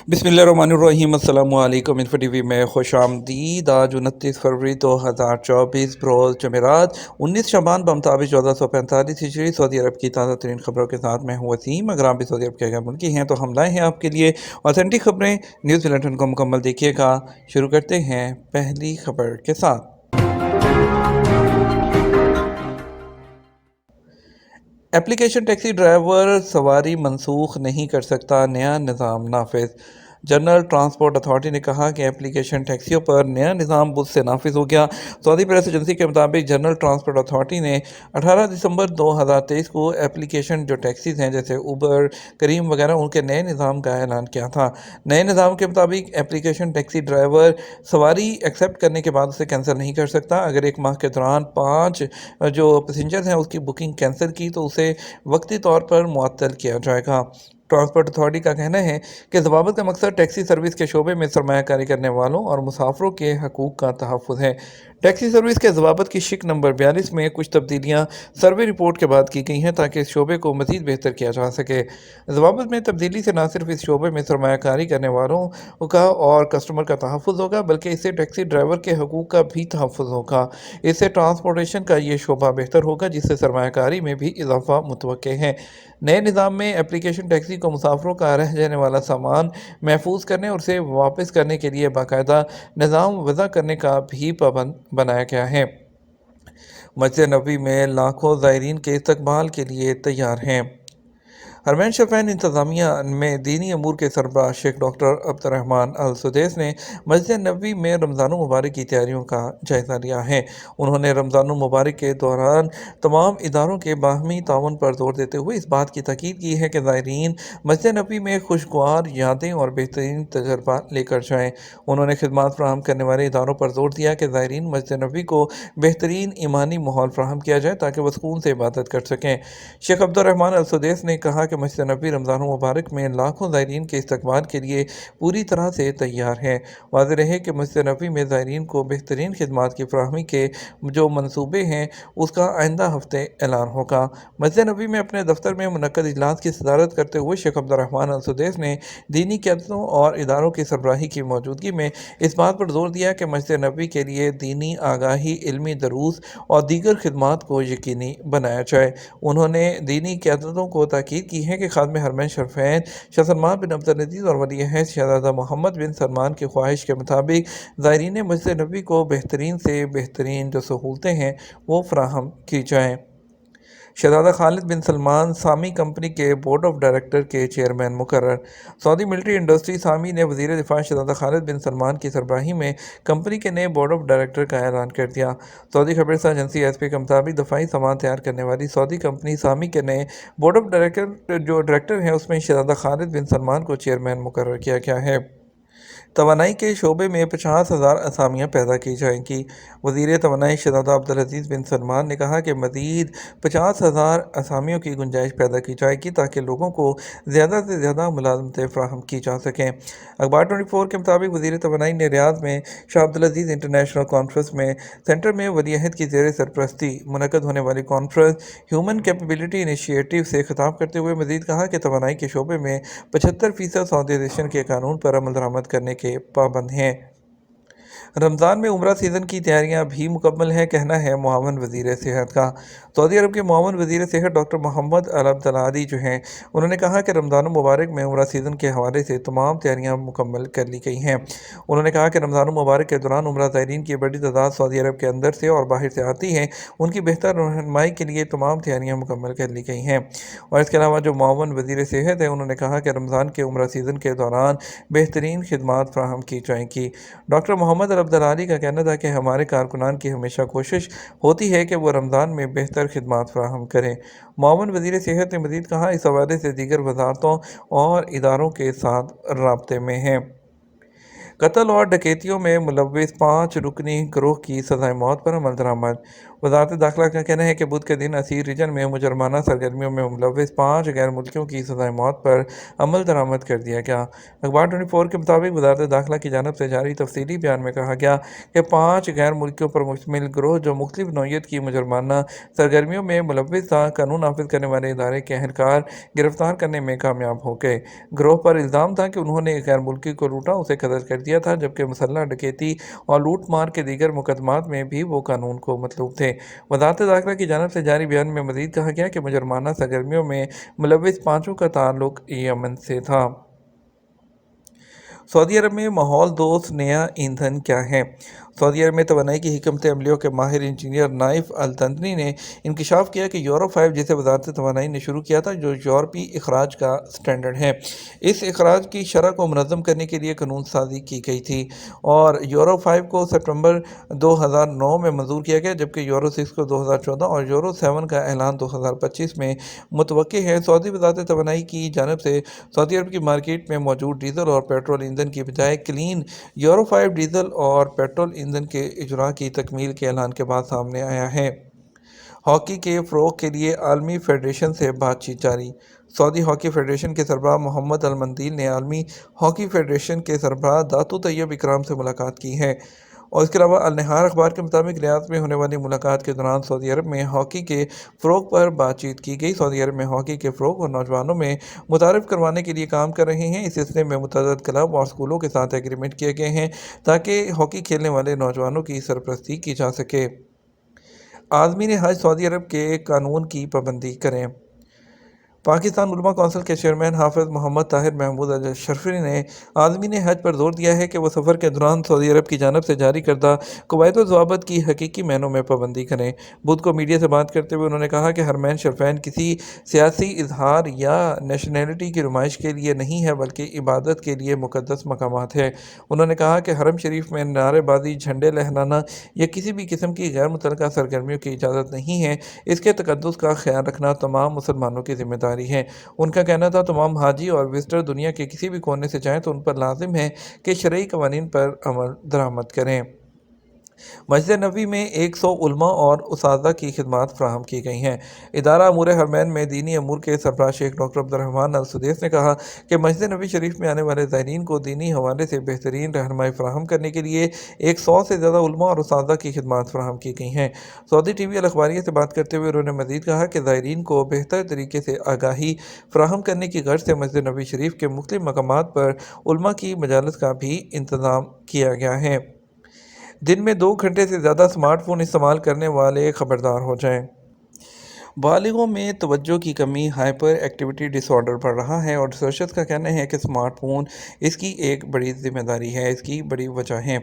बिस्मिल्लाहिर्रहमानिर्रहीम। अस्सलामु अलैकुम। इन्फो टीवी में खुश आमदीद। आज 29 फरवरी 2024 रोज़ जमेरात 19 शबान बमताबिक 1445 हिजरी। सऊदी अरब की ताज़ा तरीन खबरों के साथ मैं हूँ वसीम। अगर आप भी सऊदी अरब के गैर मुल्की हैं तो हम लाए हैं आपके लिए ऑथेंटिक खबरें। न्यूज़ बुलेटिन को मुकम्मल देखिएगा। शुरू करते हैं पहली खबर के साथ। एप्लीकेशन टैक्सी ड्राइवर सवारी मनसूख नहीं कर सकता, नया निज़ाम नाफिज। जनरल ट्रांसपोर्ट अथॉरिटी ने कहा कि एप्लीकेशन टैक्सियों पर नया निज़ाम बुध से नाफिज हो गया। सऊदी प्रेस एजेंसी के मुताबिक जनरल ट्रांसपोर्ट अथॉरिटी ने 18 दिसंबर 2023 को एप्लीकेशन जो टैक्सीज हैं जैसे उबर, करीम वगैरह, उनके नए निज़ाम का ऐलान किया था। नए निज़ाम के मुताबिक एप्लीकेशन टैक्सी ड्राइवर सवारी एक्सेप्ट करने के बाद उसे कैंसिल नहीं कर सकता। अगर एक माह के दौरान 5 जो पैसेंजर्स हैं उसकी बुकिंग कैंसिल की तो उसे वक्ती तौर पर मुअत्तल किया जाएगा। ट्रांसपोर्ट अथॉरिटी का कहना है कि ज़वाबत का मकसद टैक्सी सर्विस के शोबे में सरमायाकारी करने वालों और मुसाफरों के हकूक़ का तहफ़्फ़ुज़ है। टैक्सी सर्विस के ज़वाबत की शिक नंबर 42 में कुछ तब्दीलियाँ सर्वे रिपोर्ट के बाद की गई हैं ताकि इस शोबे को मज़ीद बेहतर किया जा सके। ज़वाबत में तब्दीली से न सिर्फ इस शोबे में सरमायाकारी करने वालों का और कस्टमर का तहफ़्फ़ुज़ होगा, बल्कि इससे टैक्सी ड्राइवर के हकूक़ का भी तहफ़्फ़ुज़ होगा। इससे ट्रांसपोर्टेशन का ये शोबा बेहतर होगा, जिससे सरमायाकारी में भी इजाफा मुतवक्के है। नए निज़ाम में एप्लीकेशन टैक्सी को मुसाफरों का रह जाने वाला सामान महफूज करने और उसे वापस करने के लिए बाकायदा निज़ाम वज़ा करने का भी पाबंद बनाया गया है। मस्जिद नबवी में लाखों ज़ायरीन के इस्तकबाल के लिए तैयार हैं। हरमैन शफ़ैन इंतज़ामिया में दीनी अमूर के सरबराह शेख डॉक्टर अब्दुर्रहमान अल सुदैस ने मस्जिद नबवी में रमज़ान मुबारक की तैयारियों का जायज़ा लिया है। उन्होंने रमज़ान मुबारक के दौरान तमाम इदारों के बाहमी ताउन पर जोर देते हुए इस बात की ताकीद की है कि ज़ायरीन मस्जिद नबवी में खुशगवार यादें और बेहतरीन तजर्बा लेकर जाएँ। उन्होंने खिदमत फ़राहम करने वाले इदारों पर जोर दिया कि ज़ायरीन मस्जिद नबवी को बेहतरीन ईमानी माहौल फ़राहम किया जाए ताकि वह सुकून से इबादत कर सकें। शेख अब्दुर्रहमान अल सुदैस ने कहा कि मस्जिद नबवी रमज़ान मुबारक में लाखों ज़ायरीन के इस्तकबाल के लिए पूरी तरह से तैयार है। वाज़ेह रहे कि मस्जिद नबवी में ज़ायरीन को बेहतरीन खिदमात की फ़राहमी के जो मनसूबे हैं उसका आइंदा हफ्ते ऐलान होगा। मस्जिद नबवी में अपने दफ्तर में मुनक्कद इजलास की सदारत करते हुए शेख अब्दुर्रहमान अल सुदैस ने दीनी क़यादतों और इदारों की सरबराही की मौजूदगी में इस बात पर जोर दिया कि मस्जिद नबवी के लिए दीनी आगाही, इल्मी दरूस और दीगर खिदमात को यकीनी बनाया जाए। उन्होंने दीनी क़यादतों को ताकीद की है कि खादम हरमैन शरीफैन शाह सलमान बिन अब्दुल अज़ीज़ और वली अहद शहज़ादा मोहम्मद बिन सलमान की ख्वाहिश के मुताबिक ज़ायरीन मस्जिद नबवी को बेहतरीन से बेहतरीन जो सहूलतें हैं वो फराहम की जाएँ। शहज़ादा खालिद बिन सलमान सामी कंपनी के बोर्ड ऑफ डायरेक्टर के चेयरमैन मुकर्रर। सऊदी मिलिट्री इंडस्ट्री सामी ने वज़ीर दिफा शहज़ादा खालिद बिन सलमान की सरबराही में कंपनी के नए बोर्ड ऑफ डायरेक्टर का ऐलान कर दिया। सऊदी खबरसां एजेंसी एसपी के मुताबिक दफाई सामान तैयार करने वाली सऊदी कंपनी सामी के नए बोर्ड ऑफ डायरेक्टर जो डायरेक्टर हैं उसमें शहज़ादा खालिद बिन सलमान को चेयरमैन मुकर्रर किया गया है। तवानाई के शोबे में 50,000 असामियाँ पैदा की जाएंगी। वज़ीर तवानाई शहज़ादा अब्दुल अज़ीज़ बिन सलमान ने कहा कि मज़ीद 50,000 असामियों की गुंजाइश पैदा की जाएगी ताकि लोगों को ज़्यादा से ज़्यादा मुलाज़मतें फ़राहम की जा सकें। अखबार 24 के मुताबिक वज़ीर तवानाई ने रियाद में शाह अब्दुल अज़ीज़ इंटरनेशनल कॉन्फ्रेंस में सेंटर में वली अहद की ज़ेर सरपरस्ती मुनक़्क़द होने वाली कॉन्फ्रेंस ह्यूमन कैपेबिलिटी इनिशिएटिव से खिताब करते हुए मज़ीद कहा कि तवानाई के शोबे में 75% सऊदीज़ेशन के कानून पर अमल दरामद करने के पाबंद हैं। रमज़ान में उम्रा सीज़न की तैयारियां भी मुकम्मल हैं, कहना है मुआवन वज़ीर सेहत का। सऊदी अरब के मुआवन वज़ीर सेहत डॉक्टर मोहम्मद अल अब्दलादी जो हैं उन्होंने कहा कि रमज़ान मुबारक में उम्रा सीज़न के हवाले से तमाम तैयारियां मुकम्मल कर ली गई हैं। उन्होंने कहा कि रमज़ान मुबारक के दौरान उम्रा ज़ायरीन की बड़ी तादाद सऊदी अरब के अंदर से और बाहर से आती हैं, उनकी बेहतर रहनुमाई के लिए तमाम तैयारियाँ मुकम्मल कर ली गई हैं। और इसके अलावा जो मुआवन वज़ीर सेहत है उन्होंने कहा कि रमज़ान के उम्रा सीज़न के दौरान बेहतरीन खिदमात फ़राहम की जाएंगी। डॉक्टर मोहम्मद अल अब्दलादी का कहना था कि हमारे कारकुनान की हमेशा कोशिश होती है कि वो रमज़ान में बेहतर खिदमात फ़राहम करें। मुआवन वज़ीर सेहत ने मज़ीद कहा इस हवाले से दीगर वज़ारतों और इदारों के साथ राब्ते में हैं। कत्ल और डकैतियों में मुलव्विस 5 रुकनी गिरोह की सज़ाए मौत पर अमल दरामद। वजारत दाखिला का कहना है कि बुध के दिन असीर रीजन में मुजरमाना सरगर्मियों में मुलविस 5 गैर मुल्कियों की सज़ाए मौत पर अमल दरामद कर दिया गया। अखबार 24 के मुताबिक वजारत दाखिला की जानब से जारी तफसीली बयान में कहा गया कि 5 गैर मुल्कियों पर मुश्तमिल ग्रोह जो मुख्तलिफ नौइयत की मुजरमाना सरगर्मियों में मुलविस था, कानून नाफिज करने वाले इदारे के अहलकार गिरफ्तार करने में कामयाब हो गए। ग्रोह पर इल्ज़ाम था कि उन्होंने एक गैर मुल्की को लूटा, उसे कत्ल कर दिया था, जबकि मुसल्लह डकैती और लूट मार के दीगर मुकदमात में भी वो कानून को मतलूब थे। वजारत दाखिला की जानब से जारी बयान में मज़ीद कहा गया कि मुजरमाना सरगर्मियों में मुलविस 5 का ताल्लुक यमन से था। सऊदी अरब में माहौल दोस्त नया ईंधन क्या है? सऊदी अरब में तवानाई की हिकमत अमलियों के माहिर इंजीनियर नाइफ अल तंतनी ने इंकशाफ किया कि यूरो 5 जिसे वजारत तवानाई ने शुरू किया था, जो यूरोपी अखराज का स्टैंडर्ड है, इस अखराज की शरह को मुनज़्ज़म करने के लिए कानून साजी की गई थी और यूरो 5 को सितंबर 2009 में मंजूर किया गया, जबकि यूरो 6 को 2014 और यूरो 7 का ऐलान 2025 में मुतवक्के है। सऊदी वजारत तवानाई की जानब से सऊदी अरब की मार्केट में मौजूद डीजल और पेट्रोल ईंधन की बजाय क्लीन यूरो 5 डीजल और पेट्रोल ईंधन के इजरा की तकमील के ऐलान के बाद सामने आया है। हॉकी के फ़रोग़ के लिए आलमी फेडरेशन से बातचीत जारी। सऊदी हॉकी फेडरेशन के सरबराह मोहम्मद अल मंदील ने आलमी हॉकी फेडरेशन के सरबराह दातू तैयब इकराम से मुलाकात की है और इसके अलावा अल नहार अखबार के मुताबिक रियाद में होने वाली मुलाकात के दौरान सऊदी अरब में हॉकी के फ़रोग़ पर बातचीत की गई। सऊदी अरब में हॉकी के फ़रोग़ और नौजवानों में मुतारिफ़ करवाने के लिए काम कर रहे हैं। इस सिलसिले में मुतअद्दिद क्लब और स्कूलों के साथ एग्रीमेंट किए गए हैं ताकि हॉकी खेलने वाले नौजवानों की सरपरस्ती की जा सके। आज़मीन हज सऊदी अरब के कानून की पाबंदी करें। पाकिस्तान उलमा कौंसिल के चेयरमैन हाफिज़ मोहम्मद ताहिर महमूद अशरफी ने आज़मीन हज पर जोर दिया है कि वह सफ़र के दौरान सऊदी अरब की जानब से जारी करदा कवायद व ज़वाबित की हकीकी मायनों में पाबंदी करें। बुध को मीडिया से बात करते हुए उन्होंने कहा कि हरमैन शरीफैन किसी सियासी इजहार या नेशनैलिटी की नुमाइश के लिए नहीं है, बल्कि इबादत के लिए मुक़द्दस मकामात है। उन्होंने कहा कि हरम शरीफ में नारेबाजी, झंडे लहराना या किसी भी किस्म की गैर मुतल्लका सरगर्मियों की इजाज़त नहीं है। इसके तक़द्दुस का ख्याल रखना तमाम मुसलमानों की ज़िम्मेदारी है। उनका कहना था तमाम हाजी और विजिटर दुनिया के किसी भी कोने से जाएं तो उन पर लाजिम है कि शरई कवानीन पर अमल दरामद करें। मस्जिद नबी में 100 उलमा और उसाज़ा की खिदमात फ़राहम की गई हैं। इदारा अमूर हरमैन में दीनी अमूर के सरबराह शेख डॉक्टर अब्दुर्रहमान अल सुदैस ने कहा कि मस्जिद नबी शरीफ में आने वाले ज़ायरीन को दीनी हवाले से बेहतरीन रहनुमाई फ़राहम करने के लिए 100 से ज़्यादा उलमा और उसाज़ा की खिदमात फ़राहम की गई हैं। सऊदी टीवी अल अखबारिया से बात करते हुए उन्होंने मज़ीद कहा कि ज़ायरीन को बेहतर तरीके से आगाही फ़राहम करने की गर्ज से मस्जिद नबी शरीफ के मुख्तलिफ मकामात पर उलमा की मजालिस का भी इंतज़ाम किया गया है। दिन में 2 घंटे से ज़्यादा स्मार्टफ़ोन इस्तेमाल करने वाले खबरदार हो जाएं। बालिगों में तवज्जो की कमी हाइपर एक्टिविटी डिसऑर्डर बढ़ रहा है और रिसर्चर्स का कहना है कि स्मार्टफोन इसकी एक बड़ी जिम्मेदारी है। इसकी बड़ी वजह है।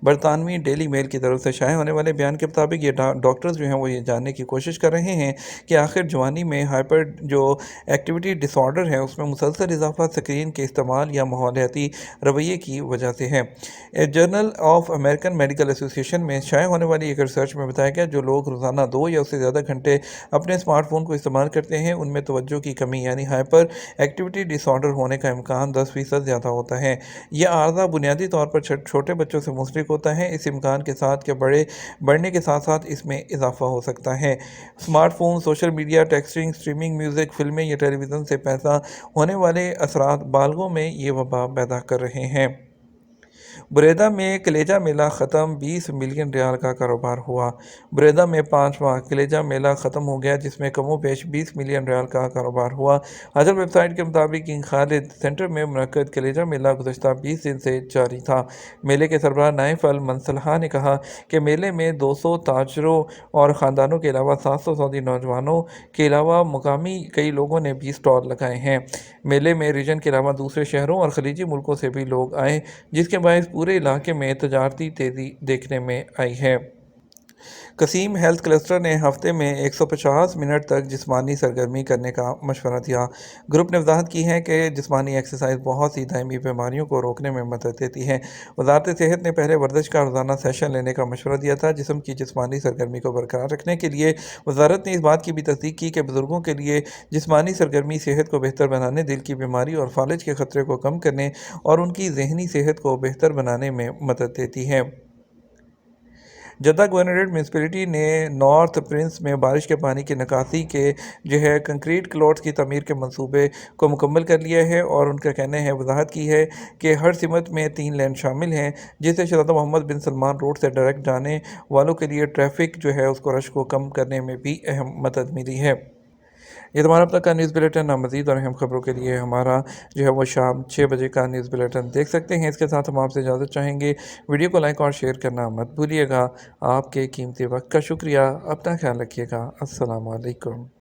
बरतानवी डेली मेल की तरफ से शाये होने वाले बयान के मुताबिक ये डॉक्टर्स जो हैं वो ये जानने की कोशिश कर रहे हैं कि आखिर जवानी में हाइपर जो एक्टिविटी डिसऑर्डर है उसमें मुसलसल इजाफा स्क्रीन के इस्तेमाल या माहौलियाती रवैये की वजह से है। Journal of American medical association में शाये होने वाली एक रिसर्च में बताया गया जो लोग रोज़ाना 2 या उससे ज़्यादा घंटे अपने स्मार्टफोन को इस्तेमाल करते हैं उनमें तवज्जो की कमी यानी हाइपर एक्टिविटी डिसऑर्डर होने का इम्कान 10% ज़्यादा होता है। यह आर्जा बुनियादी तौर पर छोटे बच्चों से मुंसलिक होता है। इस इम्कान के साथ कि बढ़ने के साथ साथ इसमें इजाफा हो सकता है। Smartphone, social media, texting, streaming, music, फिल्में या टेलीविज़न से पैदा होने वाले असरात बालगों में ये वबा पैदा कर रहे हैं। बुरेदा में कलेजा मेला ख़त्म, 20 मिलियन रियाल का कारोबार हुआ। बुरेदा में 5वां कलेजा मेला ख़त्म हो गया जिसमें कमोबेश 20 मिलियन रियाल का कारोबार हुआ। हजर वेबसाइट के मुताबिक किंग खालिद सेंटर में मुनक्कद कलेजा मेला गुज़श्ता 20 दिन से जारी था। मेले के सरबराह नाइफ अल मंसलहा ने कहा कि मेले में 200 ताजरों और ख़ानदानों के अलावा 700 सऊदी नौजवानों के अलावा मुकामी कई लोगों ने भी स्टॉल लगाए हैं। मेले में रीजन के अलावा दूसरे शहरों और खलीजी मुल्कों से भी लोग आए जिसके बायस पूरे इलाके में तजारती तेज़ी देखने में आई है। कसीम हेल्थ क्लस्टर ने हफ्ते में 150 मिनट तक जिस्मानी सरगर्मी करने का मशवरा दिया। ग्रुप ने वजाहत की है कि जिस्मानी एक्सरसाइज बहुत सी दायमी बीमारियों को रोकने में मदद देती है। वजारत सेहत ने पहले वर्जिश का रोज़ाना सेशन लेने का मशवरा दिया था। जिस्म की जिस्मानी सरगर्मी को बरकरार रखने के लिए वजारत ने इस बात की भी तस्दीक की कि बुजुर्गों के लिए जिस्मानी सरगर्मी सेहत को बेहतर बनाने, दिल की बीमारी और फालिज के ख़तरे को कम करने और उनकी जहनी सेहत को बेहतर बनाने में मदद देती है। جدہ گورنریٹ میونسپلٹی نے نارتھ پرنس میں بارش کے پانی کی نکاسی کے کنکریٹ کلوٹس کی تعمیر کے منصوبے کو مکمل کر لیا ہے، اور ان کا کہنا ہے وضاحت کی ہے کہ ہر سمت میں 3 لین شامل ہیں، جس سے شہزادہ محمد بن سلمان روڈ سے ڈائریکٹ جانے والوں کے لیے ٹریفک اس کو رش کو کم کرنے میں بھی اہم مدد ملی ہے۔ یہ تمہارا اب تک کا نیوز بلیٹن، مزید اور اہم خبروں کے لیے ہمارا وہ شام 6 بجے کا نیوز بلیٹن دیکھ سکتے ہیں۔ اس کے ساتھ ہم آپ سے اجازت چاہیں گے، ویڈیو کو لائک اور شیئر کرنا مت بھولیے گا۔ آپ کے قیمتی وقت کا شکریہ، اپنا خیال رکھیے گا۔ السلام علیکم۔